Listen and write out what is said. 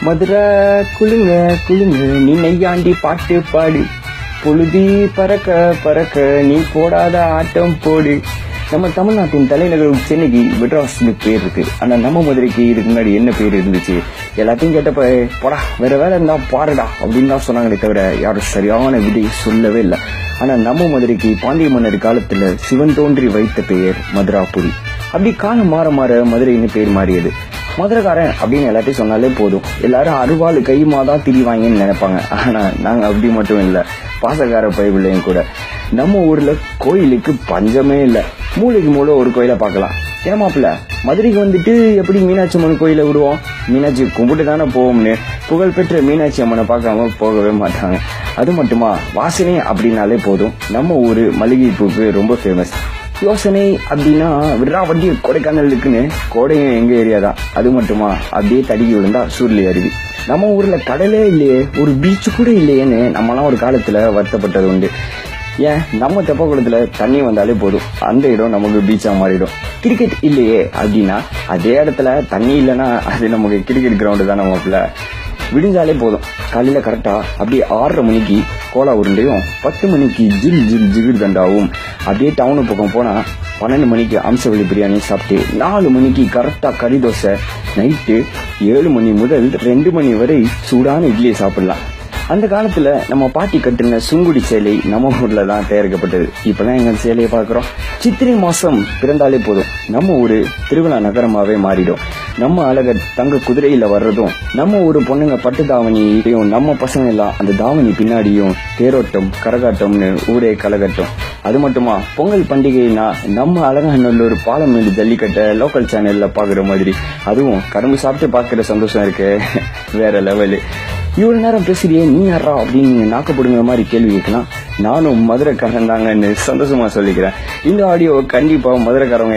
மதுரை குலுங்க குலுங்க நீ நெய்யாண்டி பாட்டு பாடு, பொழுதி பறக்க பறக்க நீ போடாத ஆட்டம் போடு. நம்ம தமிழ்நாட்டின் தலைநகர் சென்னைக்கு மெட்ராஸ்னு பேர் இருக்கு. ஆனா நம்ம மதுரைக்கு இதுக்கு முன்னாடி என்ன பேர் இருந்துச்சு? எல்லாத்தையும் கேட்டப்ப போடா வேற வேலை இருந்தா பாருடா அப்படின்னு தான் சொன்னாங்களே தவிர யாரும் சரியான விதை சொல்லவே இல்லை. ஆனா நம்ம மதுரைக்கு பாண்டிய மன்னர் காலத்துல சிவன் தோன்றி வைத்த பெயர் மதுராபுரி. அப்படி காலம் மாற மாற மதுரைன்னு பேர் மாறியது. மதுரைக்காரன் அப்படின்னு எல்லாத்தையும் சொன்னாலே போதும், எல்லாரும் அருவாள் கையுமா தான் திரிவாங்கன்னு நினைப்பாங்க. ஆனா நாங்க அப்படி மட்டும் இல்லை, பாசக்கார பைபிள்ளையும் கூட. நம்ம ஊர்ல கோயிலுக்கு பஞ்சமே இல்லை. மூளைக்கு மூளை ஒரு கோயிலை பார்க்கலாம். ஏமாப்பிள்ள மதுரைக்கு வந்துட்டு எப்படி மீனாட்சி அம்மன் கோயிலை விடுவோம்? மீனாட்சி கும்பிட்டு தானே போவோம்னு புகழ்பெற்ற மீனாட்சி அம்மனை பார்க்காம போகவே மாட்டாங்க. அது மட்டுமா, வாசனை அப்படின்னாலே போதும், நம்ம ஊரு மல்லிகை பூக்கு ரொம்ப ஃபேமஸ். யோசனை அப்படின்னா விடுறா வண்டி கொடைக்கானல் இருக்குன்னு, கோடையும் எங்க ஏரியா தான். அது மட்டுமா, அப்படியே தடுக்கி விழுந்தா சூர்லி அருவி. நம்ம ஊர்ல கடலே இல்லையே, ஒரு பீச் கூட இல்லையேன்னு நம்மலாம் ஒரு காலத்துல வருத்தப்பட்டது உண்டு. ஏன், நம்ம தெப்பக்குளத்துல தண்ணி வந்தாலே போதும், அந்த இடம் நமக்கு பீச்சா மாறிடும். கிரிக்கெட் இல்லையே அப்படின்னா அதே இடத்துல தண்ணி இல்லைன்னா அது நமக்கு கிரிக்கெட் கிரவுண்டு தான். நம்ம விடிஞ்சாலே போதும், காலையில கரெக்டா அப்படியே 6:30 மணிக்கு கோலா உருண்டையும், 10 மணிக்கு ஜில் ஜில் ஜிகிர் தண்டாவும், அப்படியே டவுனு பக்கம் போனா 12 மணிக்கு அம்சவள்ளி பிரியாணி சாப்பிட்டு 4 மணிக்கு கரெக்டா கறி தோசை, நைட்டு 7 மணி முதல் 2 மணி வரை சூடான இட்லியை சாப்பிடலாம். அந்த காலத்துல நம்ம பாட்டி கட்டுன சுங்குடி சேலை நம்ம ஊர்ல தான் தயாரிக்கப்பட்டது. இப்பதான் எங்க சேலையை பாக்குறோம். சித்திரை மாசம் பிறந்தாலே போதும், நம்ம ஊரு திருவிழா நகரமாவே மாறிடும். நம்ம அழக தங்க குதிரையில வர்றதும், நம்ம ஊரு பொண்ணுங்க பட்டு தாவணியும், நம்ம பசங்க எல்லாம் அந்த தாவணி பின்னாடியும் தேரோட்டம் கரகாட்டம்னு ஊரே கலகட்டும். அது மட்டுமா, பொங்கல் பண்டிகைனா நம்ம அழகாநல்லூர் பாலமேடு ஜல்லிக்கட்டை லோக்கல் சேனல்ல பாக்குற மாதிரி, அதுவும் கரும்பு சாப்பிட்டு பாக்குற சந்தோஷம் இருக்கு வேற லெவலு. இவ்வளவு நேரம் பேசுறியே நீ யாரா அப்படின்னு நீங்க நாக்கப்படுங்கிற மாதிரி கேள்வி கேட்கலாம். நானும் மதுரைக்காரன் தாங்கன்னு சந்தோஷமா சொல்லிக்கிறேன். இந்த ஆடியோ கண்டிப்பா மதுரைக்காரங்க